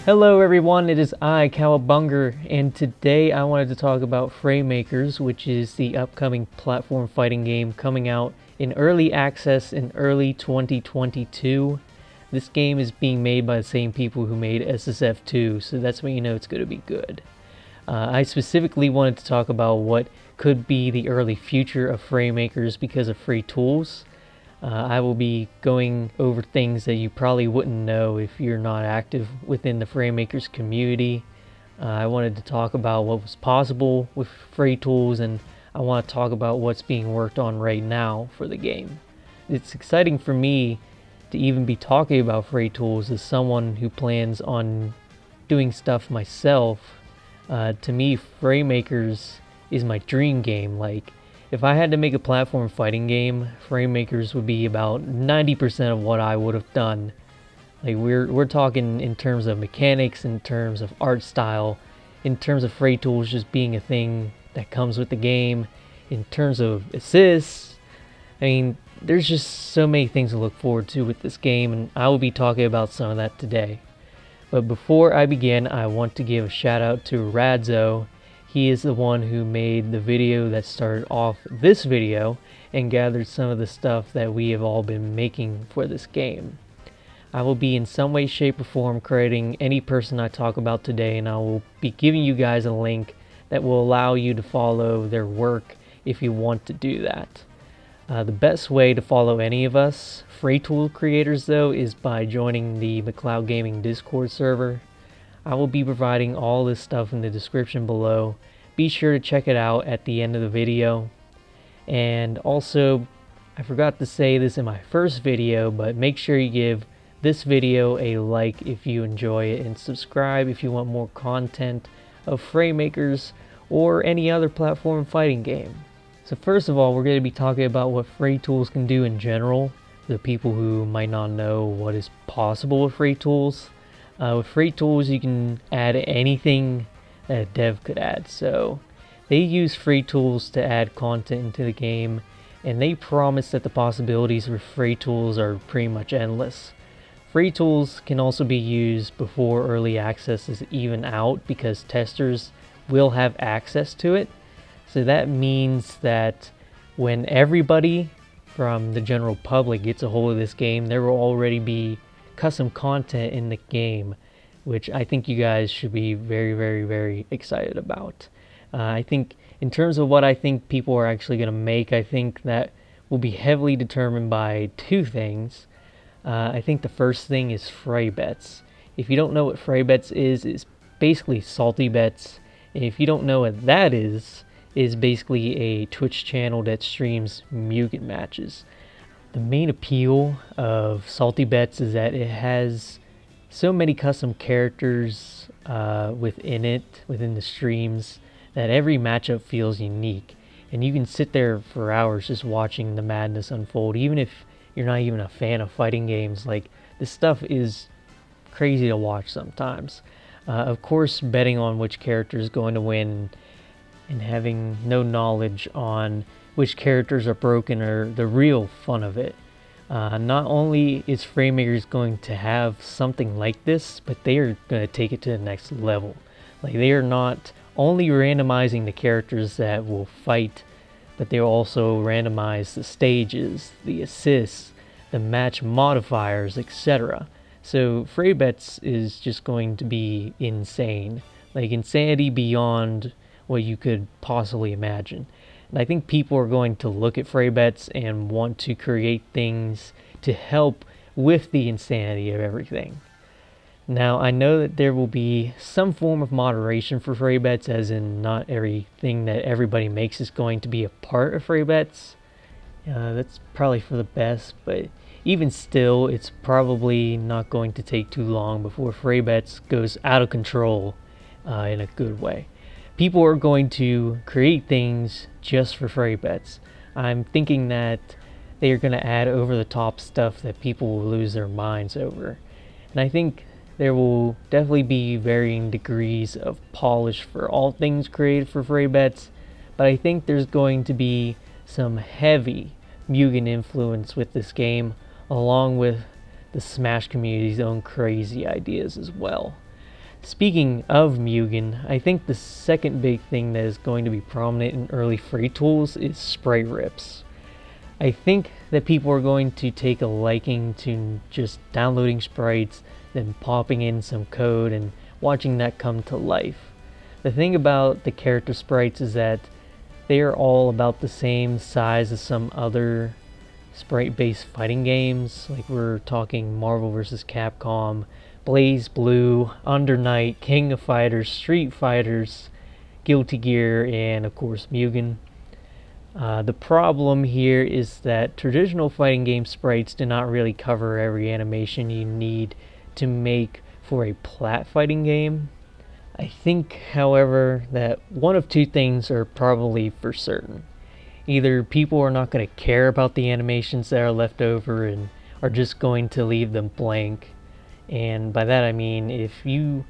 Hello everyone, it is I, Cowabunga, and today I wanted to talk about Fraymakers, which is the upcoming platform fighting game coming out in early access in early 2022. This game is being made by the same people who made SSF2, so that's when you know it's going to be good. I specifically wanted to talk about what could be the early future of Fraymakers because of Fraytools. I will be going over things that you probably wouldn't know if you're not active within the Fraymakers community. I wanted to talk about what was possible with Fraytools, and I want to talk about what's being worked on right now for the game. It's exciting for me to even be talking about Fraytools as someone who plans on doing stuff myself. To me, Fraymakers is my dream game. Like, if I had to make a platform fighting game, Fraymakers would be about 90% of what I would have done. Like, we're talking in terms of mechanics, in terms of art style, in terms of Fraytools just being a thing that comes with the game, in terms of assists. I mean, there's just so many things to look forward to with this game, and I will be talking about some of that today. But before I begin, I want to give a shout out to Radzo. He is the one who made the video that started off this video and gathered some of the stuff that we have all been making for this game. I will be in some way, shape, or form crediting any person I talk about today, and I will be giving you guys a link that will allow you to follow their work if you want to do that. The best way to follow any of us Fraytool creators, though, is by joining the McLeod Gaming Discord server. I will be providing all this stuff in the description below. Be sure to check it out at the end of the video. And also, I forgot to say this in my first video, but make sure you give this video a like if you enjoy it, and subscribe if you want more content of Fraymakers or any other platform fighting game. So first of all, we're going to be talking about what Fraytools can do in general, for the people who might not know what is possible with Fraytools. With Fraytools, you can add anything that a dev could add. So they use Fraytools to add content into the game, and they promise that the possibilities with Fraytools are pretty much endless. Fraytools can also be used before early access is even out because testers will have access to it. So that means that when everybody from the general public gets a hold of this game, there will already be custom content in the game, which I think you guys should be very, very, very excited about. I think in terms of what I think people are actually going to make, I think that will be heavily determined by two things. I think the first thing is Fray Bets. If you don't know what Fray Bets is, it's basically salty bets. And if you don't know what that is basically a Twitch channel that streams M.U.G.E.N matches. The main appeal of Salty Bets is that it has so many custom characters within the streams, that every matchup feels unique. And you can sit there for hours just watching the madness unfold, even if you're not even a fan of fighting games. Like, this stuff is crazy to watch sometimes. Of course, betting on which character is going to win and having no knowledge on which characters are broken are the real fun of it. Not only is Fraymakers going to have something like this, but they are going to take it to the next level. Like, they are not only randomizing the characters that will fight, but they will also randomize the stages, the assists, the match modifiers, etc. So Fray Bets is just going to be insane. Like, insanity beyond what you could possibly imagine. And I think people are going to look at Fray Bets and want to create things to help with the insanity of everything. Now, I know that there will be some form of moderation for Fray Bets, as in not everything that everybody makes is going to be a part of Fray Bets. That's probably for the best, but even still, it's probably not going to take too long before Fray Bets goes out of control in a good way. People are going to create things just for Fray Bets. I'm thinking that they are going to add over-the-top stuff that people will lose their minds over. And I think there will definitely be varying degrees of polish for all things created for Fray Bets, but I think there's going to be some heavy M.U.G.E.N influence with this game, along with the Smash community's own crazy ideas as well. Speaking of M.U.G.E.N, I think the second big thing that is going to be prominent in early Fraytools is spray rips. I think that people are going to take a liking to just downloading sprites, then popping in some code and watching that come to life. The thing about the character sprites is that they are all about the same size as some other sprite-based fighting games. Like we're talking Marvel vs. Capcom, Blaze Blue, Under Night, King of Fighters, Street Fighters, Guilty Gear, and of course M.U.G.E.N. The problem here is that traditional fighting game sprites do not really cover every animation you need to make for a plat fighting game. I think, however, that one of two things are probably for certain. Either people are not going to care about the animations that are left over and are just going to leave them blank. And by that I mean, if you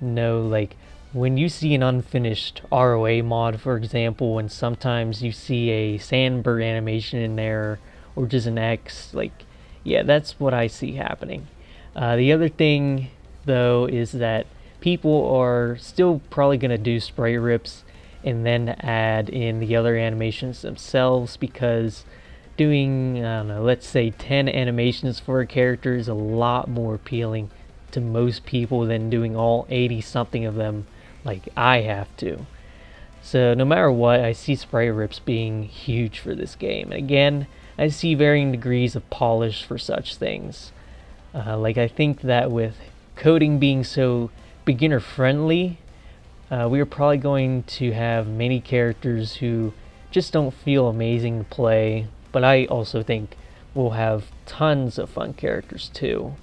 know, like, when you see an unfinished ROA mod, for example, and sometimes you see a sandbird animation in there, or just an X, like, yeah, that's what I see happening. The other thing, though, is that people are still probably going to do spray rips and then add in the other animations themselves, because doing, I don't know, let's say 10 animations for a character is a lot more appealing to most people than doing all 80 something of them like I have to. So no matter what, I see spray rips being huge for this game. And again, I see varying degrees of polish for such things. Like I think that with coding being so beginner friendly, we are probably going to have many characters who just don't feel amazing to play, but I also think we'll have tons of fun characters too.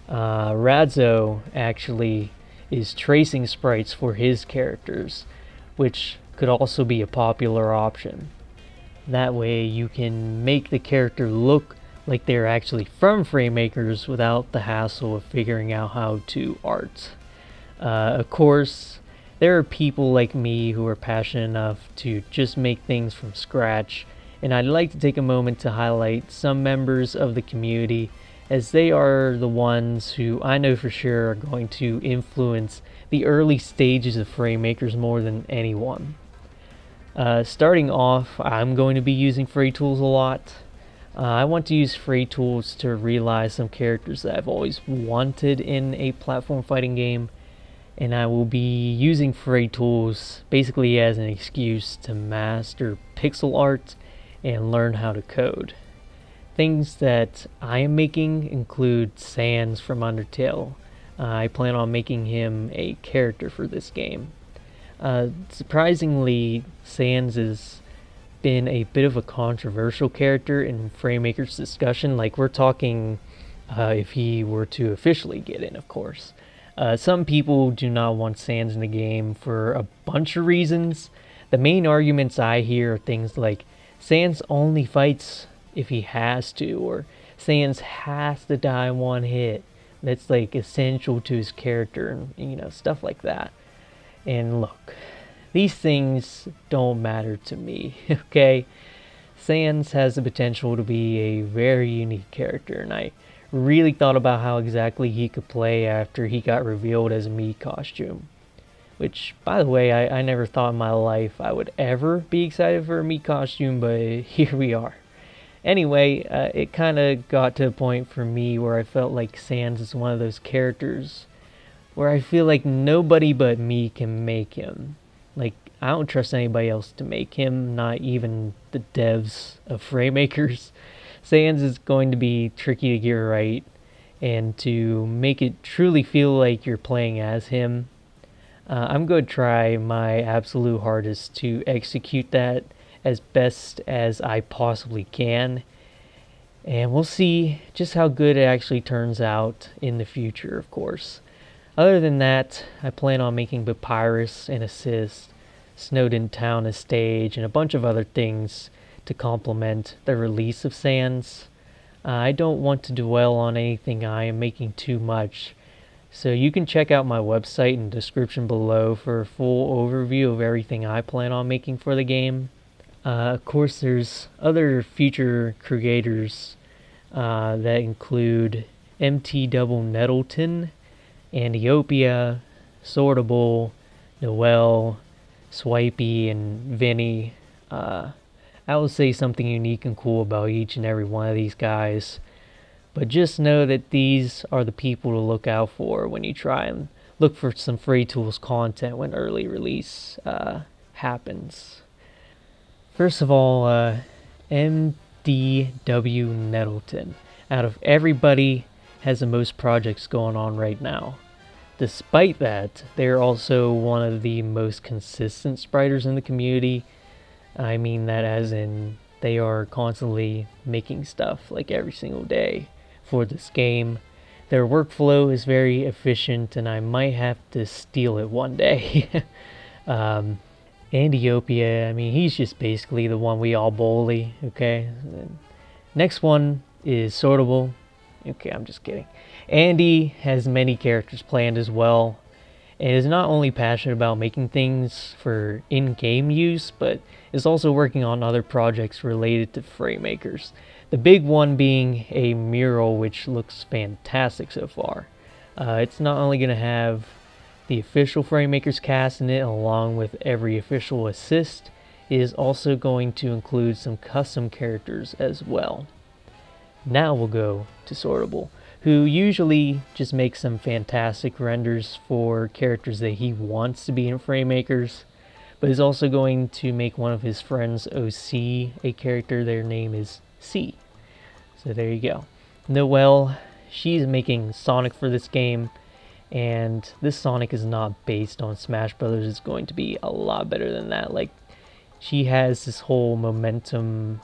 Radzo actually is tracing sprites for his characters, which could also be a popular option. That way you can make the character look like they're actually from Fraymakers without the hassle of figuring out how to art. Of course, there are people like me who are passionate enough to just make things from scratch, and I'd like to take a moment to highlight some members of the community, as they are the ones who I know for sure are going to influence the early stages of Fraymakers more than anyone. Starting off, I'm going to be using Fraytools a lot. I want to use Fraytools to realize some characters that I've always wanted in a platform fighting game, and I will be using Fraytools basically as an excuse to master pixel art and learn how to code. Things that I am making include Sans from Undertale. I plan on making him a character for this game. Surprisingly, Sans has been a bit of a controversial character in Fraymakers discussion. Like, we're talking if he were to officially get in, of course. Some people do not want Sans in the game for a bunch of reasons. The main arguments I hear are things like Sans only fights if he has to, or Sans has to die one hit. That's like essential to his character, and stuff like that. And look, these things don't matter to me, okay? Sans has the potential to be a very unique character, and I really thought about how exactly he could play after he got revealed as a Mii costume. Which, by the way, I never thought in my life I would ever be excited for a Mii costume, but here we are. Anyway, it kind of got to a point for me where I felt like Sans is one of those characters where I feel like nobody but me can make him. Like, I don't trust anybody else to make him, not even the devs of Fraymakers. Sans is going to be tricky to get right, and to make it truly feel like you're playing as him, I'm going to try my absolute hardest to execute that as best as I possibly can, and we'll see just how good it actually turns out in the future, of course. Other than that, I plan on making Papyrus an assist, Snowden Town a stage, and a bunch of other things to complement the release of Sans. I don't want to dwell on anything I am making too much, so you can check out my website in the description below for a full overview of everything I plan on making for the game. Of course, there's other future creators that include MT Double Nettleton, Antiopeia, Sortable, Noel, Swipey, and Vinny. I will say something unique and cool about each and every one of these guys. But just know that these are the people to look out for when you try and look for some Fraytools content when early release happens. First of all, M.D.W. Nettleton. Out of everybody, has the most projects going on right now. Despite that, they're also one of the most consistent spriters in the community. I mean that as in they are constantly making stuff like every single day for this game. Their workflow is very efficient, and I might have to steal it one day. Andiopia, I mean, he's just basically the one we all bully, okay? Next one is Sortable. Okay, I'm just kidding. Andy has many characters planned as well, and is not only passionate about making things for in-game use, but is also working on other projects related to Fraymakers. The big one being a mural, which looks fantastic so far. It's not only going to have the official Fraymakers cast in it, along with every official assist, it is also going to include some custom characters as well. Now we'll go to Sortable, who usually just makes some fantastic renders for characters that he wants to be in Fraymakers, but is also going to make one of his friends OC a character. Their name is C. So there you go. Noelle, she's making Sonic for this game, and this Sonic is not based on Smash Brothers. It's going to be a lot better than that. Like, she has this whole momentum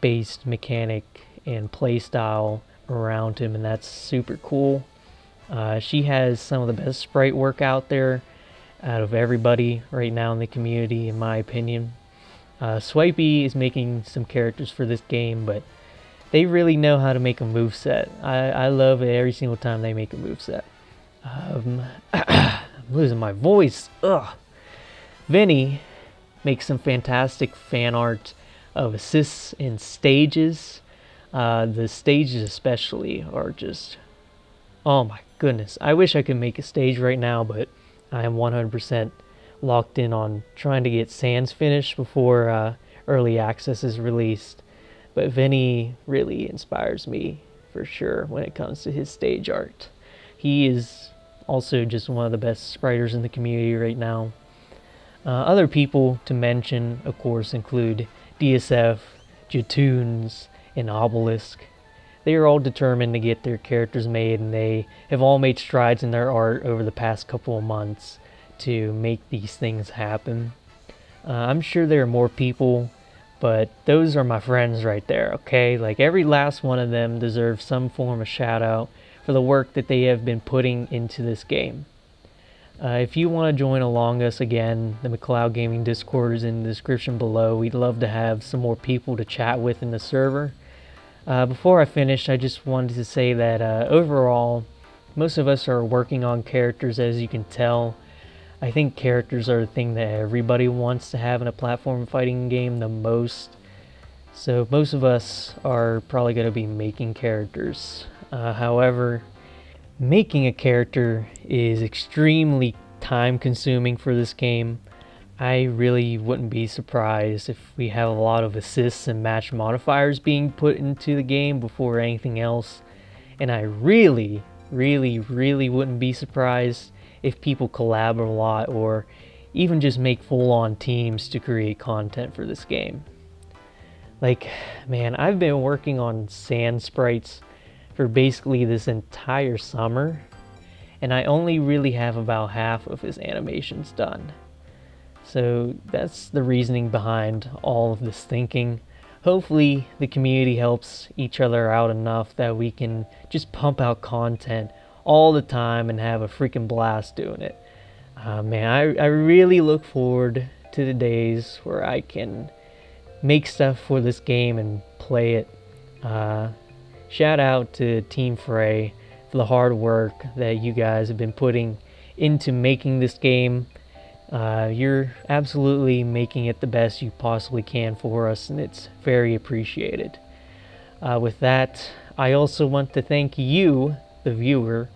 based mechanic and playstyle around him, and that's super cool. She has some of the best sprite work out there out of everybody right now in the community, in my opinion. Swipey is making some characters for this game, but they really know how to make a moveset. I love it every single time they make a moveset. I'm losing my voice. Ugh. Vinny makes some fantastic fan art of assists and stages. The stages especially are just, oh my goodness. I wish I could make a stage right now, but I am 100% locked in on trying to get Sans finished before early access is released. But Vinny really inspires me for sure when it comes to his stage art. He is also just one of the best spriters in the community right now. Other people to mention, of course, include DSF, Jatoons, and Obelisk. They are all determined to get their characters made, and they have all made strides in their art over the past couple of months to make these things happen. I'm sure there are more people, but those are my friends right there, okay? Like, every last one of them deserves some form of shout out for the work that they have been putting into this game. If you want to join along us again, the McLeod Gaming Discord is in the description below. We'd love to have some more people to chat with in the server. Before I finish, I just wanted to say that overall, most of us are working on characters, as you can tell. I think characters are the thing that everybody wants to have in a platform fighting game the most. So most of us are probably going to be making characters. However, making a character is extremely time consuming for this game. I really wouldn't be surprised if we have a lot of assists and match modifiers being put into the game before anything else. And I really wouldn't be surprised if people collab a lot or even just make full-on teams to create content for this game. Like, man, I've been working on sand sprites for basically this entire summer, and I only really have about half of his animations done. So that's the reasoning behind all of this thinking. Hopefully the community helps each other out enough that we can just pump out content all the time and have a freaking blast doing it. Man, I really look forward to the days where I can make stuff for this game and play it. Shout out to Team Fray for the hard work that you guys have been putting into making this game. You're absolutely making it the best you possibly can for us, and it's very appreciated. With that, I also want to thank you, the viewer,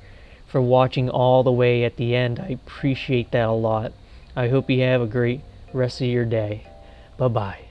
for watching all the way at the end. I appreciate that a lot. I hope you have a great rest of your day. Bye bye.